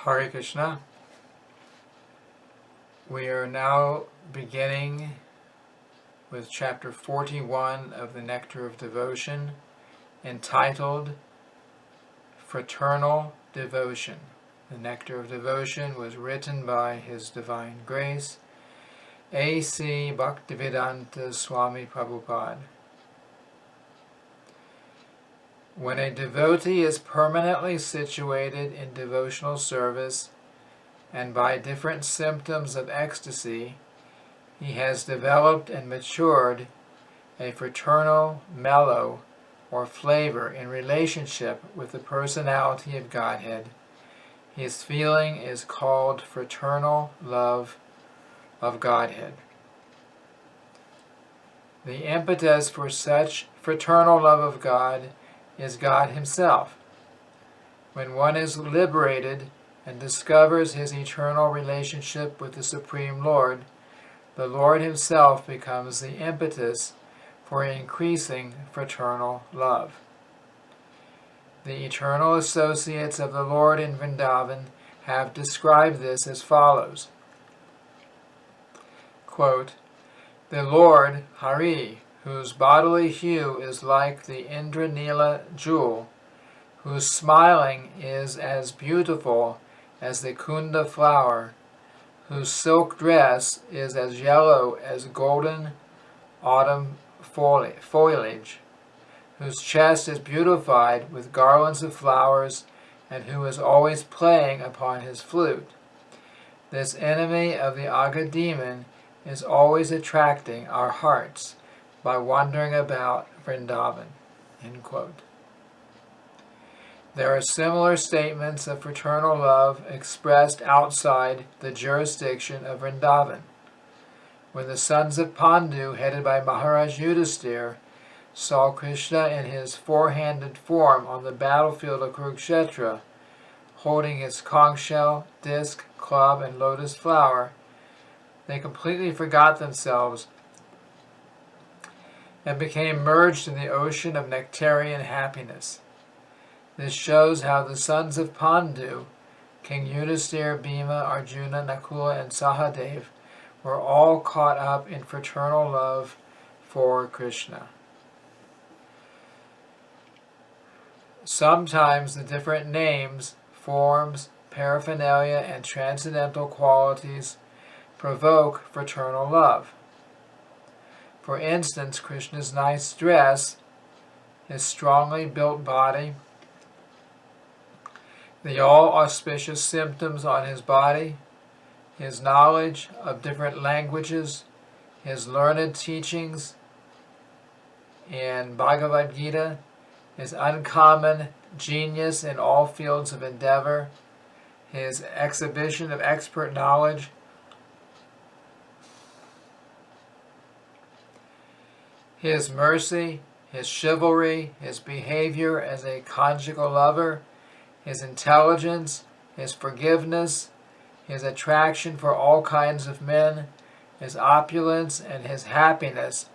Hare Krishna. We are now beginning with chapter 41 of the Nectar of Devotion, entitled Fraternal Devotion. The Nectar of Devotion was written by His Divine Grace, A.C. Bhaktivedanta Swami Prabhupada. When a devotee is permanently situated in devotional service, and by different symptoms of ecstasy, he has developed and matured a fraternal mellow or flavor in relationship with the personality of Godhead. His feeling is called fraternal love of Godhead. The impetus for such fraternal love of God is God Himself. When one is liberated and discovers his eternal relationship with the Supreme Lord, the Lord Himself becomes the impetus for increasing fraternal love. The eternal associates of the Lord in Vrindavan have described this as follows. Quote, "The Lord, Hari, whose bodily hue is like the Indranila jewel, whose smiling is as beautiful as the kunda flower, whose silk dress is as yellow as golden autumn foliage, whose chest is beautified with garlands of flowers, and who is always playing upon his flute. This enemy of the Aga demon is always attracting our hearts by wandering about Vrindavan." End quote. There are similar statements of fraternal love expressed outside the jurisdiction of Vrindavan. When the sons of Pandu, headed by Maharaj Yudhisthira, saw Krishna in his four-handed form on the battlefield of Kurukshetra, holding his conch shell, disc, club, and lotus flower, they completely forgot themselves and became merged in the ocean of nectarian happiness. This shows how the sons of Pandu, King Yudhisthira, Bhima, Arjuna, Nakula, and Sahadev, were all caught up in fraternal love for Krishna. Sometimes the different names, forms, paraphernalia, and transcendental qualities provoke fraternal love. For instance, Krishna's nice dress, his strongly built body, the all-auspicious symptoms on his body, his knowledge of different languages, his learned teachings in Bhagavad Gita, his uncommon genius in all fields of endeavor, his exhibition of expert knowledge, his mercy, his chivalry, his behavior as a conjugal lover, his intelligence, his forgiveness, his attraction for all kinds of men, his opulence, and his happiness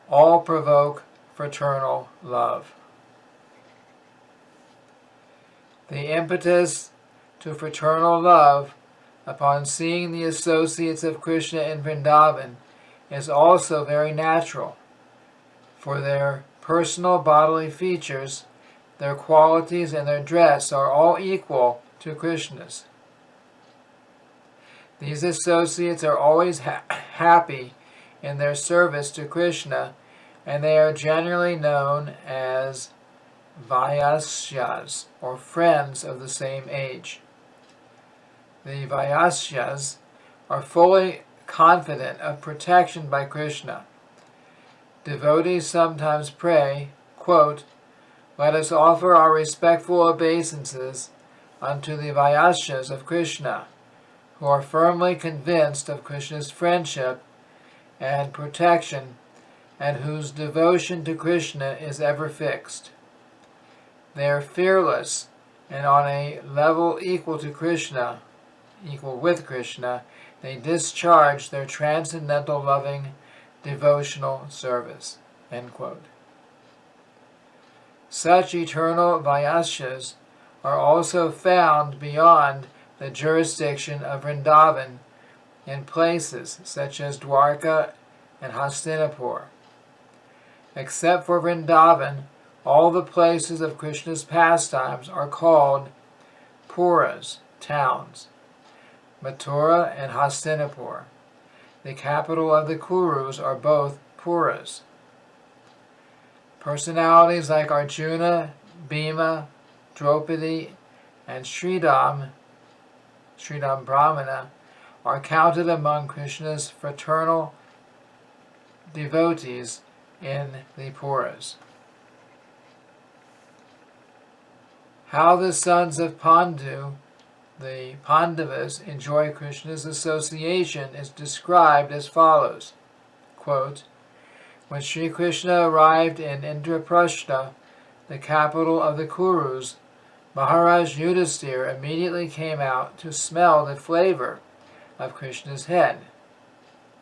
all provoke fraternal love. The impetus to fraternal love upon seeing the associates of Krishna in Vrindavan is also very natural, for their personal bodily features, their qualities, and their dress are all equal to Krishna's. These associates are always happy in their service to Krishna, and they are generally known as Vaisyas, or friends of the same age. The Vaisyas are fully confident of protection by Krishna. Devotees sometimes pray, quote, "Let us offer our respectful obeisances unto the Vaisyas of Krishna, who are firmly convinced of Krishna's friendship and protection, and whose devotion to Krishna is ever fixed. They are fearless, and on a level equal with Krishna, they discharge their transcendental loving devotional service." End quote. Such eternal Vaisyas are also found beyond the jurisdiction of Vrindavan in places such as Dwarka and Hastinapur. Except for Vrindavan, all the places of Krishna's pastimes are called Puras, towns. Mathura and Hastinapur, the capital of the Kurus, are both Puras. Personalities like Arjuna, Bhima, Draupadi, and Sridham Brahmana, are counted among Krishna's fraternal devotees in the Puras. How the sons of Pandu, the Pandavas, enjoy Krishna's association is described as follows. Quote, when Sri Krishna arrived in Indraprastha, the capital of the Kurus, Maharaj Yudhisthira immediately came out to smell the flavor of Krishna's head.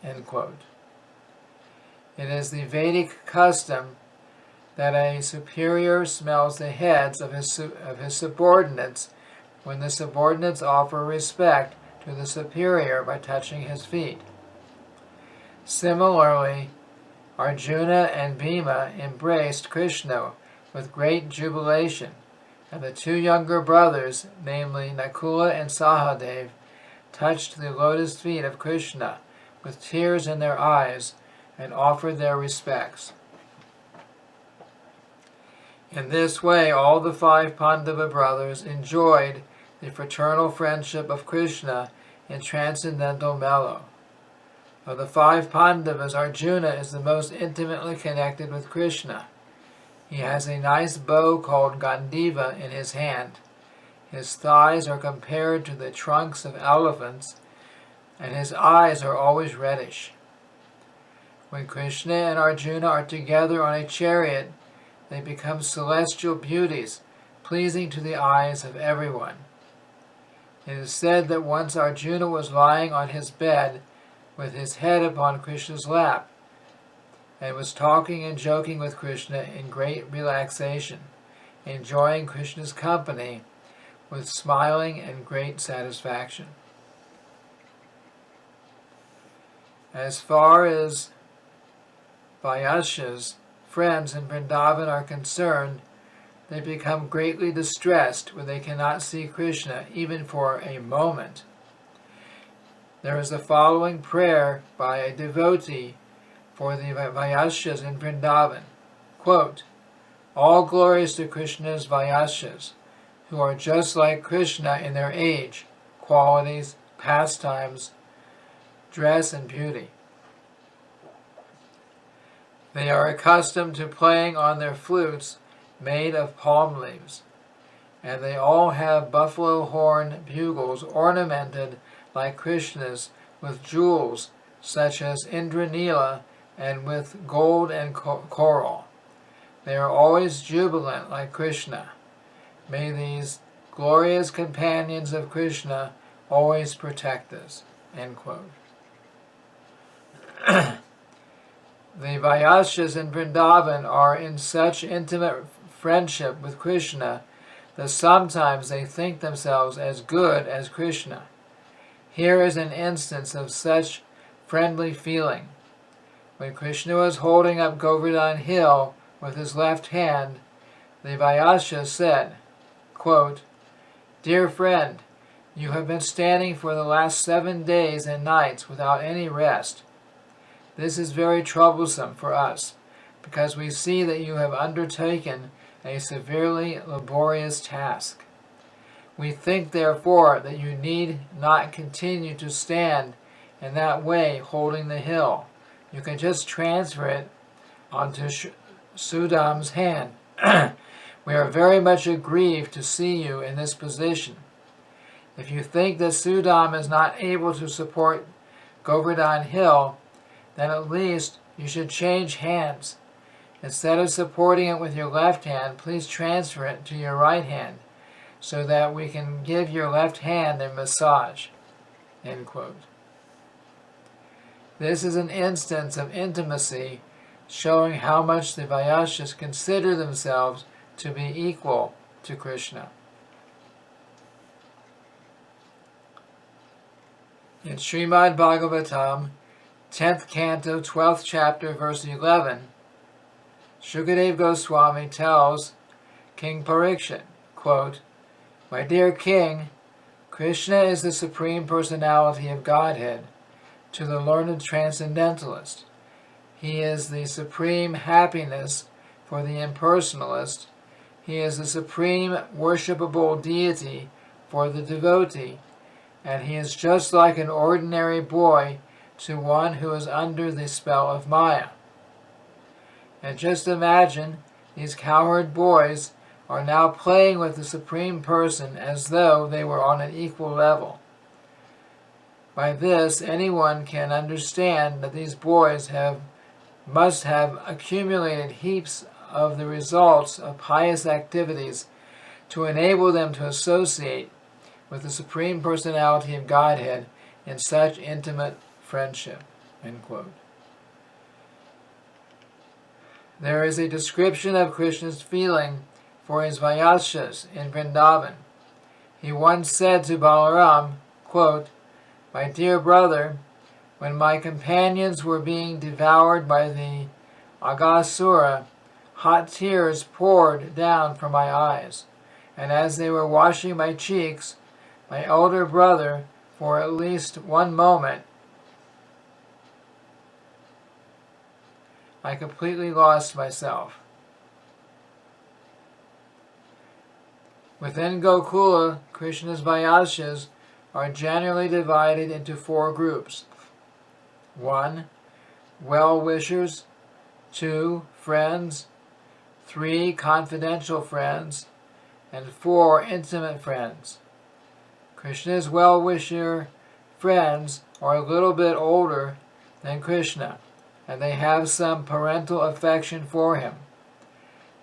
End quote. It is the Vedic custom that a superior smells the heads of his subordinates when the subordinates offer respect to the superior by touching his feet. Similarly, Arjuna and Bhima embraced Krishna with great jubilation, and the two younger brothers, namely Nakula and Sahadev, touched the lotus feet of Krishna with tears in their eyes and offered their respects. In this way, all the 5 Pandava brothers enjoyed the fraternal friendship of Krishna in transcendental mellow. Of the 5 Pandavas, Arjuna is the most intimately connected with Krishna. He has a nice bow called Gandiva in his hand. His thighs are compared to the trunks of elephants, and his eyes are always reddish. When Krishna and Arjuna are together on a chariot, they become celestial beauties, pleasing to the eyes of everyone. It is said that once Arjuna was lying on his bed with his head upon Krishna's lap, and was talking and joking with Krishna in great relaxation, enjoying Krishna's company with smiling and great satisfaction. As far as Vayasyas, friends in Vrindavan, are concerned, they become greatly distressed when they cannot see Krishna even for a moment. There is the following prayer by a devotee for the Vayasyas in Vrindavan. Quote, all glories to Krishna's Vayasyas, who are just like Krishna in their age, qualities, pastimes, dress, and beauty. They are accustomed to playing on their flutes made of palm leaves, and they all have buffalo horn bugles ornamented like Krishna's with jewels such as Indranila and with gold and coral. They are always jubilant like Krishna. May these glorious companions of Krishna always protect us. End quote. The Vayasyas in Vrindavan are in such intimate friendship with Krishna that sometimes they think themselves as good as Krishna. Here is an instance of such friendly feeling. When Krishna was holding up Govardhan Hill with his left hand, the Vayasyas said, quote, dear friend, you have been standing for the last 7 days and nights without any rest. This is very troublesome for us, because we see that you have undertaken a severely laborious task. We think, therefore, that you need not continue to stand in that way holding the hill. You can just transfer it onto Sudam's hand. We are very much aggrieved to see you in this position. If you think that Sudam is not able to support Govardhan Hill, then at least you should change hands. Instead of supporting it with your left hand, please transfer it to your right hand, so that we can give your left hand a massage. End quote. This is an instance of intimacy showing how much the Vayasyas consider themselves to be equal to Krishna. In Srimad Bhagavatam, 10th canto, 12th chapter, verse 11, Shukadeva Goswami tells King Parikshit, quote, "My dear king, Krishna is the Supreme Personality of Godhead to the learned transcendentalist. He is the supreme happiness for the impersonalist. He is the supreme worshipable deity for the devotee, and he is just like an ordinary boy to one who is under the spell of Maya." And just imagine, these cowherd boys are now playing with the Supreme Person as though they were on an equal level. By this, anyone can understand that these boys must have accumulated heaps of the results of pious activities to enable them to associate with the Supreme Personality of Godhead in such intimate friendship. End quote. There is a description of Krishna's feeling for his Vayasyas in Vrindavan. He once said to Balaram, quote, "My dear brother, when my companions were being devoured by the Aghasura, hot tears poured down from my eyes, and as they were washing my cheeks, my elder brother, for at least one moment, I completely lost myself." Within Gokula, Krishna's Vayasyas are generally divided into 4 groups. 1. Well-wishers. 2. Friends. 3. Confidential friends. And 4. Intimate friends. Krishna's well-wisher friends are a little bit older than Krishna, and they have some parental affection for him.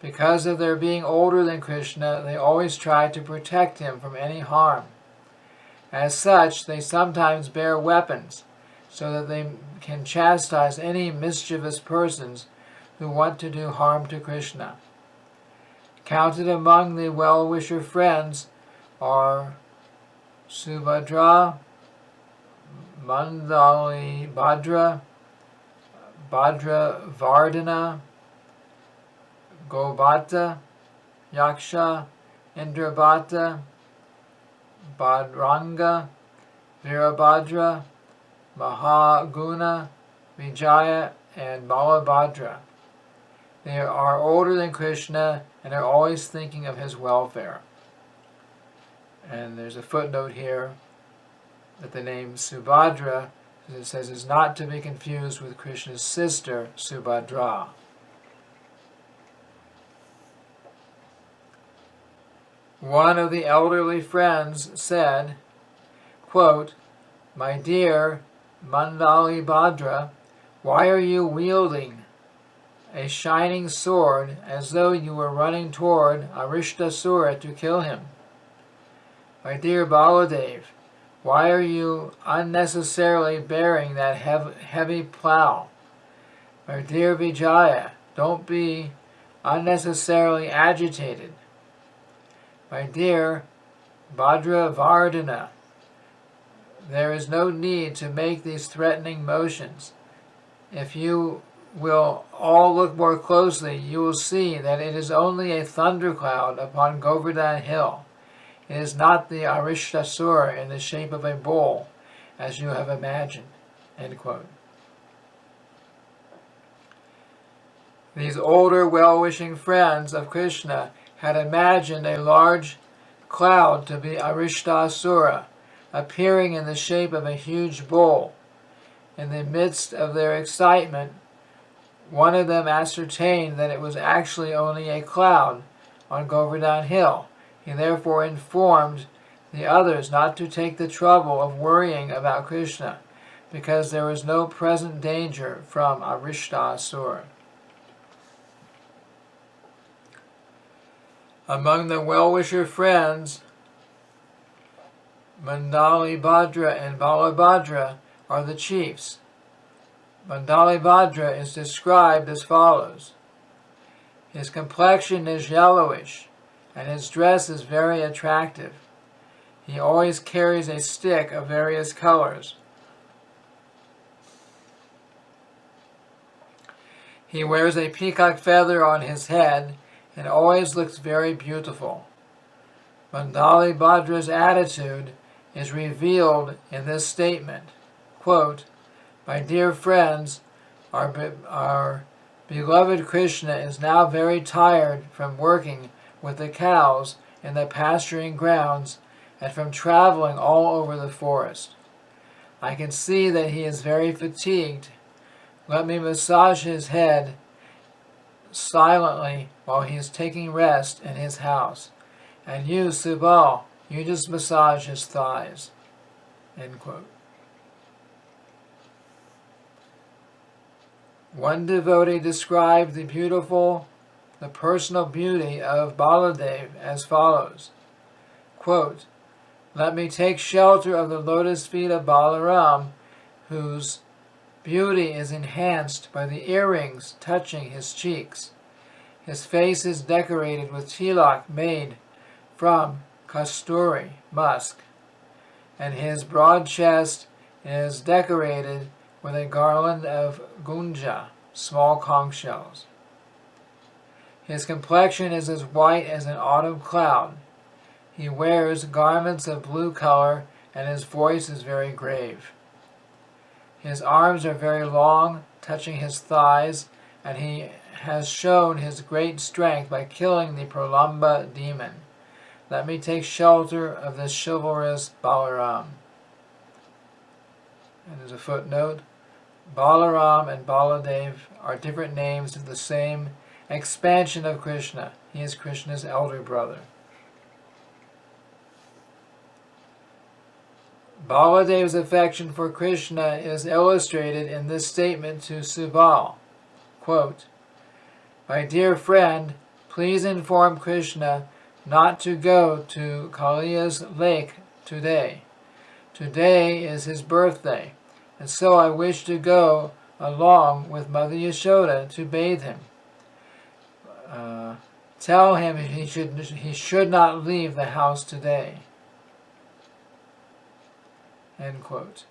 Because of their being older than Krishna, they always try to protect him from any harm. As such, they sometimes bear weapons so that they can chastise any mischievous persons who want to do harm to Krishna. Counted among the well-wisher friends are Subhadra, Mandali Bhadra, Bhadravardhana, Gobhata, Yaksha, Indrabhata, Bhadrangha, Virabhadra, Mahaguna, Vijaya, and Balabhadra. They are older than Krishna and are always thinking of his welfare. And there's a footnote here that the name Subhadra, as it says, is not to be confused with Krishna's sister, Subhadra. One of the elderly friends said, quote, "My dear Mandali Bhadra, why are you wielding a shining sword as though you were running toward Arishtasura to kill him? My dear Baladev, why are you unnecessarily bearing that heavy plow? My dear Vijaya, don't be unnecessarily agitated. My dear Bhadravardhana, there is no need to make these threatening motions. If you will all look more closely, you will see that it is only a thundercloud upon Govardhan Hill. It is not the Arishtasura in the shape of a bull, as you have imagined." End quote. These older, well-wishing friends of Krishna had imagined a large cloud to be Arishtasura, appearing in the shape of a huge bull. In the midst of their excitement, one of them ascertained that it was actually only a cloud on Govardhan Hill. He therefore informed the others not to take the trouble of worrying about Krishna, because there was no present danger from Arishtasura. Among the well-wisher friends, Mandali Bhadra and Balabhadra are the chiefs. Mandali Bhadra is described as follows. His complexion is yellowish, and his dress is very attractive. He always carries a stick of various colors. He wears a peacock feather on his head and always looks very beautiful. Mandali Bhadra's attitude is revealed in this statement. Quote, "My dear friends, our beloved Krishna is now very tired from working with the cows in the pasturing grounds and from traveling all over the forest. I can see that he is very fatigued. Let me massage his head silently while he is taking rest in his house. And you, Subal, you just massage his thighs." End quote. One devotee described the personal beauty of Baladev as follows. Quote, "Let me take shelter of the lotus feet of Balaram, whose beauty is enhanced by the earrings touching his cheeks. His face is decorated with tilak made from kasturi, musk, and his broad chest is decorated with a garland of gunja, small conch shells. His complexion is as white as an autumn cloud. He wears garments of blue color, and his voice is very grave. His arms are very long, touching his thighs, and he has shown his great strength by killing the Pralamba demon. Let me take shelter of this chivalrous Balaram." And there's a footnote. Balaram and Baladev are different names of the same expansion of Krishna. He is Krishna's elder brother. Baladev's affection for Krishna is illustrated in this statement to Subal. Quote, "My dear friend, please inform Krishna not to go to Kaliya's lake today. Today is his birthday, and so I wish to go along with Mother Yashoda to bathe him. Tell him he should not leave the house today." End quote.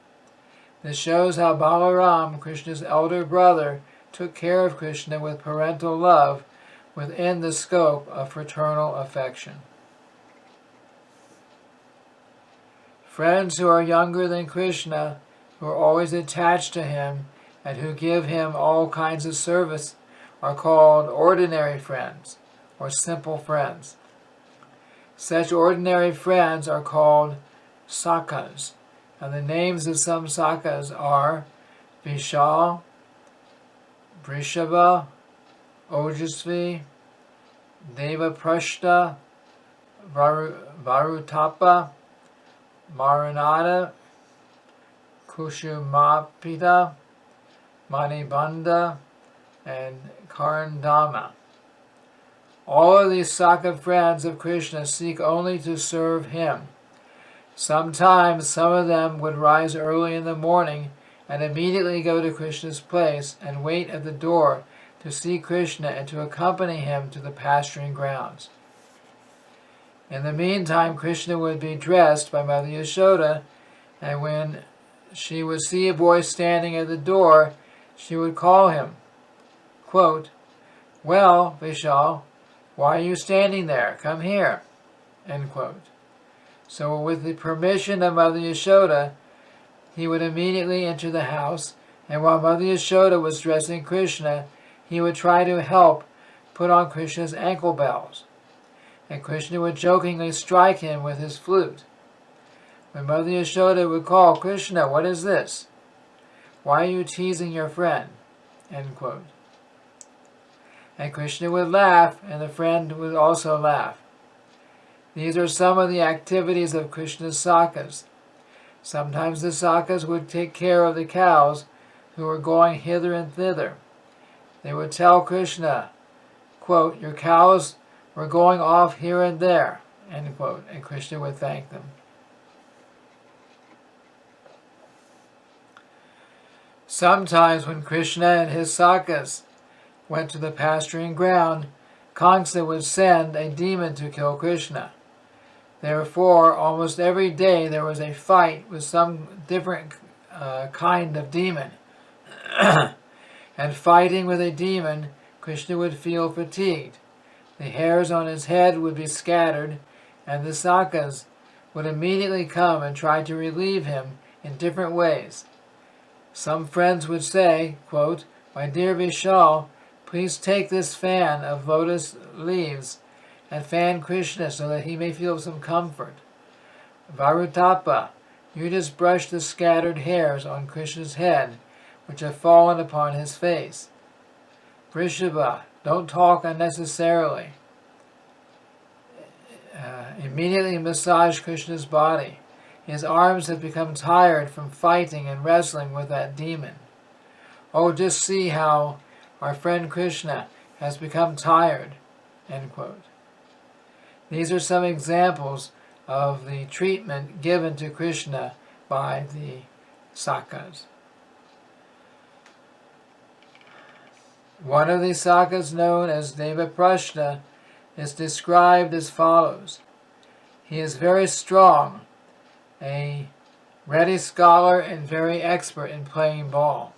This shows how Balaram, Krishna's elder brother, took care of Krishna with parental love within the scope of fraternal affection. Friends who are younger than Krishna, who are always attached to him, and who give him all kinds of service, are called ordinary friends, or simple friends. Such ordinary friends are called sakhas, and the names of some sakhas are Vishal, Vrishabha, Ojasvi, Devaprashta, Varutapa, Maranatha, Kushumapita, Manibandha, and Karandama. All of these Sakha friends of Krishna seek only to serve him. Sometimes some of them would rise early in the morning and immediately go to Krishna's place and wait at the door to see Krishna and to accompany him to the pasturing grounds. In the meantime, Krishna would be dressed by Mother Yashoda, and when she would see a boy standing at the door, she would call him. Quote, "Well, Vishal, why are you standing there? Come here." End quote. So with the permission of Mother Yashoda, he would immediately enter the house, and while Mother Yashoda was dressing Krishna, he would try to help put on Krishna's ankle bells, and Krishna would jokingly strike him with his flute. When Mother Yashoda would call, "Krishna, what is this? Why are you teasing your friend?" End quote. And Krishna would laugh, and the friend would also laugh. These are some of the activities of Krishna's sakhas. Sometimes the sakhas would take care of the cows who were going hither and thither. They would tell Krishna, quote, "Your cows were going off here and there," end quote, and Krishna would thank them. Sometimes when Krishna and his sakhas went to the pasturing ground, Kamsa would send a demon to kill Krishna. Therefore, almost every day there was a fight with some different kind of demon. and fighting with a demon, Krishna would feel fatigued. The hairs on his head would be scattered, and the Sakas would immediately come and try to relieve him in different ways. Some friends would say, quote, "My dear Vishal, please take this fan of lotus leaves and fan Krishna so that he may feel some comfort. Varutapa, you just brush the scattered hairs on Krishna's head, which have fallen upon his face. Vrishabha, don't talk unnecessarily. Immediately massage Krishna's body. His arms have become tired from fighting and wrestling with that demon. Oh, just see how our friend Krishna has become tired." End quote. These are some examples of the treatment given to Krishna by the Sakas. One of the Sakas, known as Devaprashna, is described as follows. He is very strong, a ready scholar and very expert in playing ball.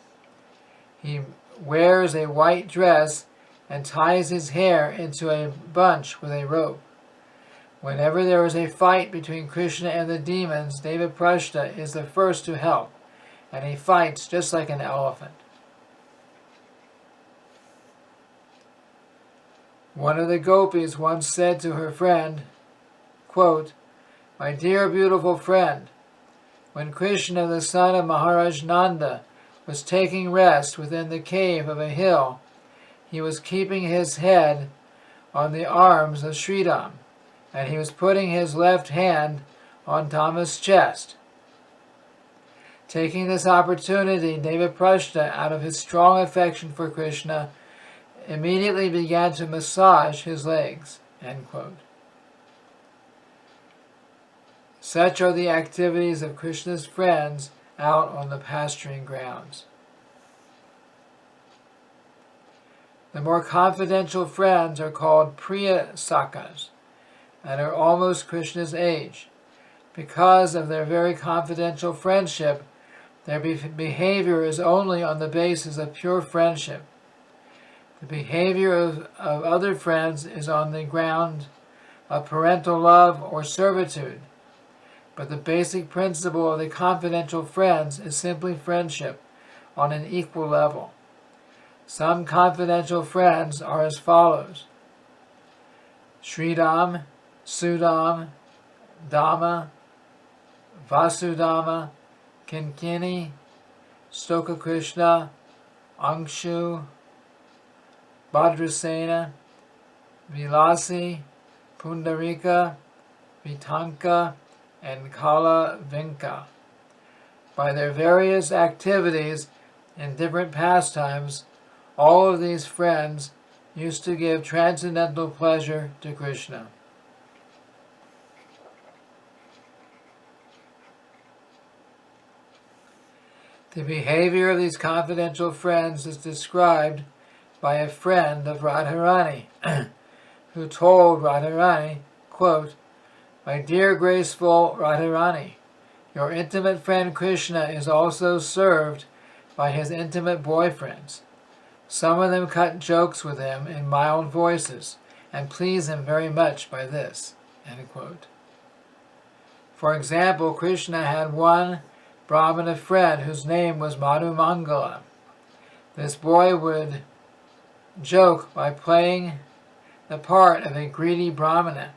He wears a white dress and ties his hair into a bunch with a rope. Whenever there is a fight between Krishna and the demons, Devaprashna is the first to help, and he fights just like an elephant. One of the gopis once said to her friend, quote, "My dear beautiful friend, when Krishna, the son of Maharaj Nanda, was taking rest within the cave of a hill, he was keeping his head on the arms of Sridham, and he was putting his left hand on Dhamma's chest. Taking this opportunity, Devaprashna, out of his strong affection for Krishna, immediately began to massage his legs." End quote. Such are the activities of Krishna's friends out on the pasturing grounds. The more confidential friends are called Priya Sakas and are almost Krishna's age. Because of their very confidential friendship, their behavior is only on the basis of pure friendship. The behavior of other friends is on the ground of parental love or servitude. But the basic principle of the confidential friends is simply friendship on an equal level. Some confidential friends are as follows: Sridham, Sudam, Dhamma, Vasudama, Kinkini, Stokakrishna, Angshu, Bhadrasena, Vilasi, Pundarika, Vitanka, and Kala Vinka. By their various activities in different pastimes, all of these friends used to give transcendental pleasure to Krishna. The behavior of these confidential friends is described by a friend of Radharani, who told Radharani, quote, "My dear graceful Radharani, your intimate friend Krishna is also served by his intimate boyfriends. Some of them cut jokes with him in mild voices and please him very much by this." End quote. For example, Krishna had one Brahmana friend whose name was Madhu Mangala. This boy would joke by playing the part of a greedy Brahmana.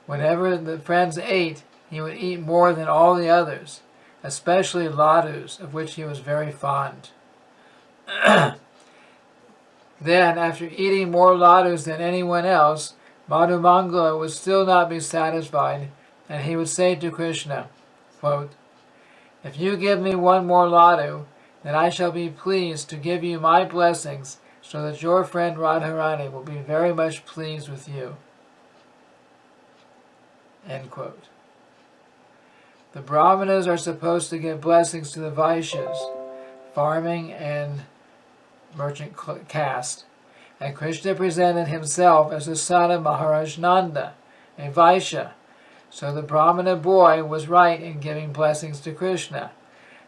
Whenever the friends ate, he would eat more than all the others, especially ladus, of which he was very fond. Then, after eating more ladus than anyone else, Madhu Mangala would still not be satisfied, and he would say to Krishna, quote, "If you give me one more ladu, then I shall be pleased to give you my blessings so that your friend Radharani will be very much pleased with you." End quote. The Brahmanas are supposed to give blessings to the Vaishyas, farming and merchant caste, and Krishna presented himself as the son of Maharaj Nanda, a Vaishya, so the Brahmana boy was right in giving blessings to Krishna.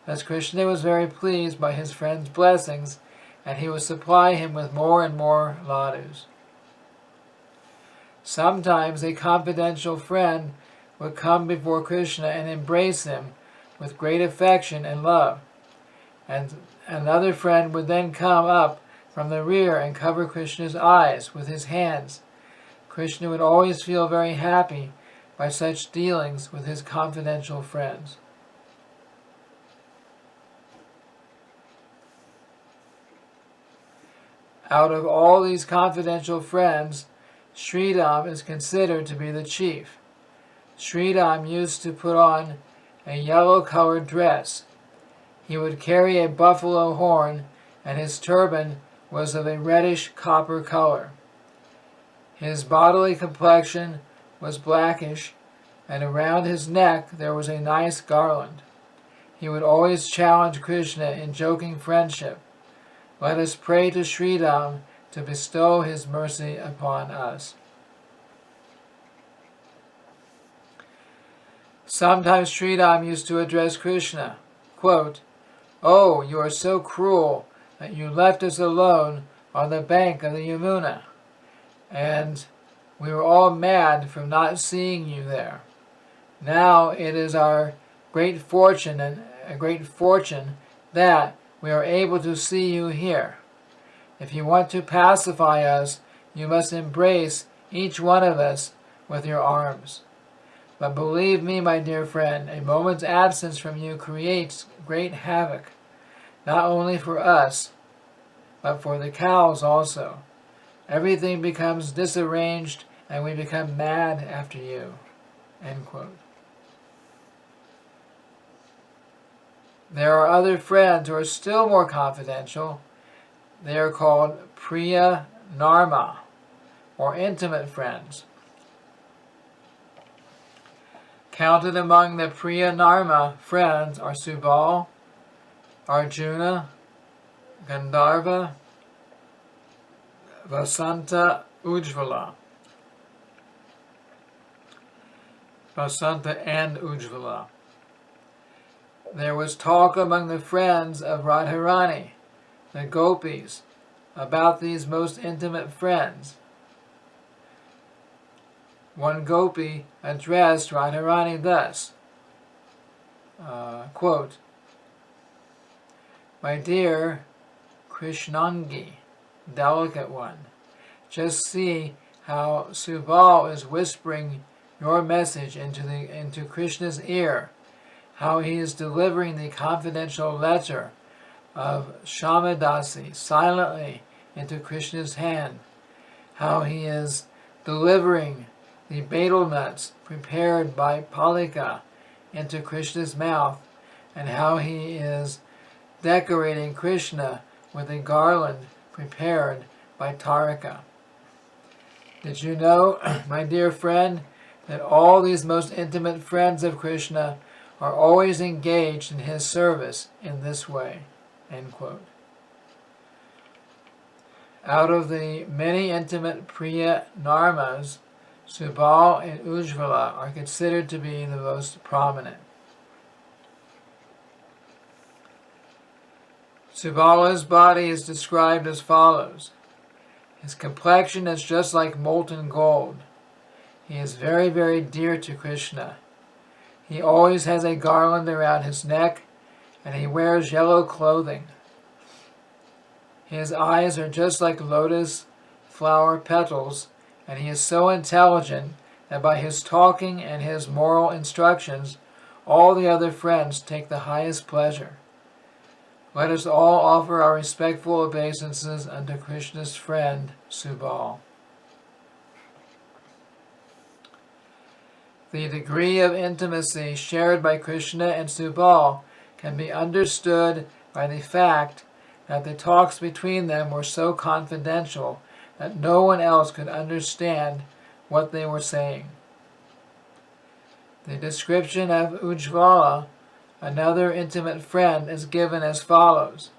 As Krishna was very pleased by his friend's blessings, and he would supply him with more and more ladus. Sometimes a confidential friend would come before Krishna and embrace him with great affection and love, and another friend would then come up from the rear and cover Krishna's eyes with his hands. Krishna would always feel very happy by such dealings with his confidential friends. Out of all these confidential friends, Sridham is considered to be the chief. Sridham used to put on a yellow-colored dress. He would carry a buffalo horn, and his turban was of a reddish copper color. His bodily complexion was blackish, and around his neck there was a nice garland. He would always challenge Krishna in joking friendship. Let us pray to Sridham to bestow his mercy upon us. Sometimes Sridham used to address Krishna, quote, "Oh, you are so cruel that you left us alone on the bank of the Yamuna, and we were all mad from not seeing you there. Now it is our great fortune that we are able to see you here. If you want to pacify us, you must embrace each one of us with your arms. But believe me, my dear friend, a moment's absence from you creates great havoc, not only for us, but for the cows also. Everything becomes disarranged, and we become mad after you." End quote. There are other friends who are still more confidential. They are called Priya Narma, or intimate friends. Counted among the Priya Narma friends are Subal, Arjuna, Gandharva, Vasanta and Ujjvala. There was talk among the friends of Radharani, the gopis, about these most intimate friends. One gopi addressed Radharani thus, quote, "My dear Krishnangi, delicate one, just see how Subal is whispering your message into Krishna's ear, how he is delivering the confidential letter of Shamadasi silently into Krishna's hand, how he is delivering the betel nuts prepared by Palika into Krishna's mouth, and how he is decorating Krishna with a garland prepared by Tarika. Did you know, my dear friend, that all these most intimate friends of Krishna are always engaged in his service in this way?" End quote. Out of the many intimate Priya Narmas, Subal and Ujjvala are considered to be the most prominent. Subala's body is described as follows. His complexion is just like molten gold. He is very, very dear to Krishna. He always has a garland around his neck, and he wears yellow clothing. His eyes are just like lotus flower petals, and he is so intelligent that by his talking and his moral instructions, all the other friends take the highest pleasure. Let us all offer our respectful obeisances unto Krishna's friend, Subal. The degree of intimacy shared by Krishna and Subal can be understood by the fact that the talks between them were so confidential that no one else could understand what they were saying. The description of Ujjvala, another intimate friend, is given as follows.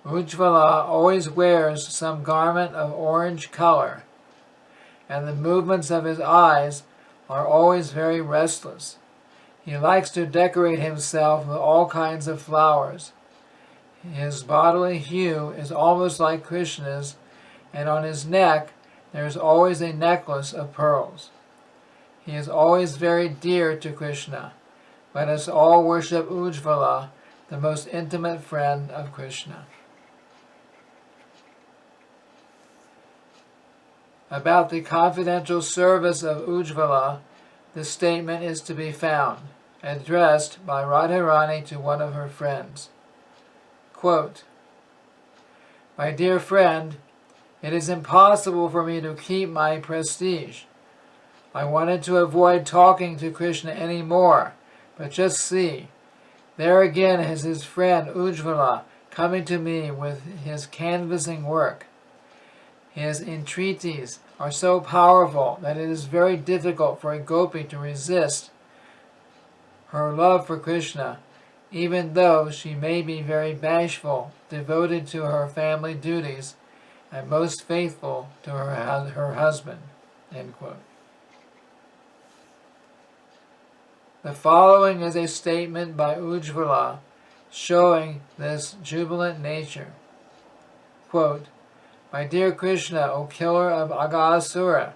Ujjvala always wears some garment of orange color, and the movements of his eyes are always very restless. He likes to decorate himself with all kinds of flowers. His bodily hue is almost like Krishna's, and on his neck there is always a necklace of pearls. He is always very dear to Krishna. Let us all worship Ujjvala, the most intimate friend of Krishna. About the confidential service of Ujjvala, this statement is to be found, addressed by Radharani to one of her friends. Quote, "My dear friend, it is impossible for me to keep my prestige. I wanted to avoid talking to Krishna any more, but just see, there again is his friend Ujjvala coming to me with his canvassing work. His entreaties are so powerful that it is very difficult for a gopi to resist her love for Krishna, even though she may be very bashful, devoted to her family duties, and most faithful to her husband." End quote. The following is a statement by Ujjvala showing this jubilant nature. Quote, "My dear Krishna, O killer of Aghasura,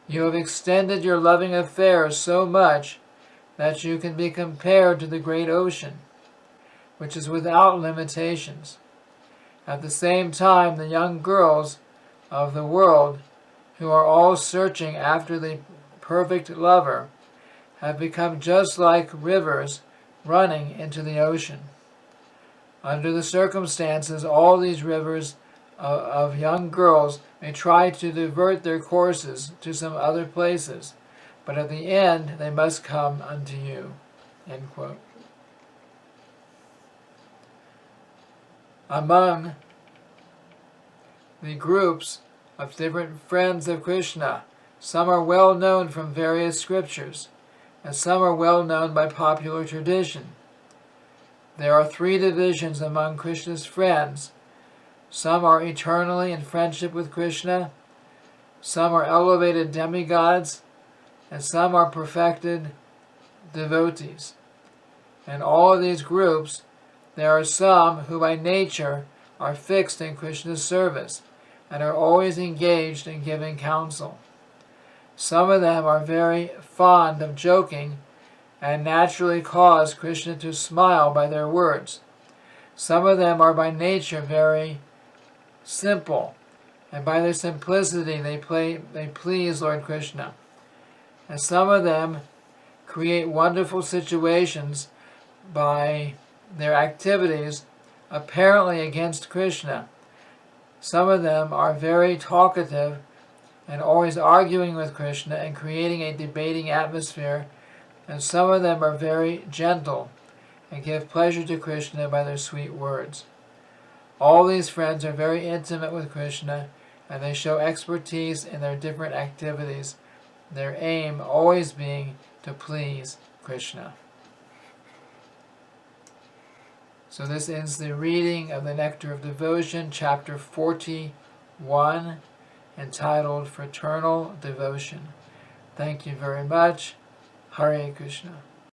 you have extended your loving affairs so much that you can be compared to the great ocean, which is without limitations. At the same time, the young girls of the world, who are all searching after the perfect lover, have become just like rivers running into the ocean. Under the circumstances, all these rivers of young girls may try to divert their courses to some other places, but at the end they must come unto you." End quote. Among the groups of different friends of Krishna, some are well known from various scriptures, and some are well known by popular tradition. There are three divisions among Krishna's friends. Some are eternally in friendship with Krishna, some are elevated demigods, and some are perfected devotees. In all of these groups, there are some who by nature are fixed in Krishna's service and are always engaged in giving counsel. Some of them are very fond of joking and naturally cause Krishna to smile by their words. Some of them are by nature very simple, and by their simplicity they please Lord Krishna. And some of them create wonderful situations by their activities apparently against Krishna. Some of them are very talkative and always arguing with Krishna and creating a debating atmosphere, and some of them are very gentle and give pleasure to Krishna by their sweet words. All these friends are very intimate with Krishna, and they show expertise in their different activities, their aim always being to please Krishna. So this ends the reading of the Nectar of Devotion, chapter 41, entitled Fraternal Devotion. Thank you very much. Hare Krishna.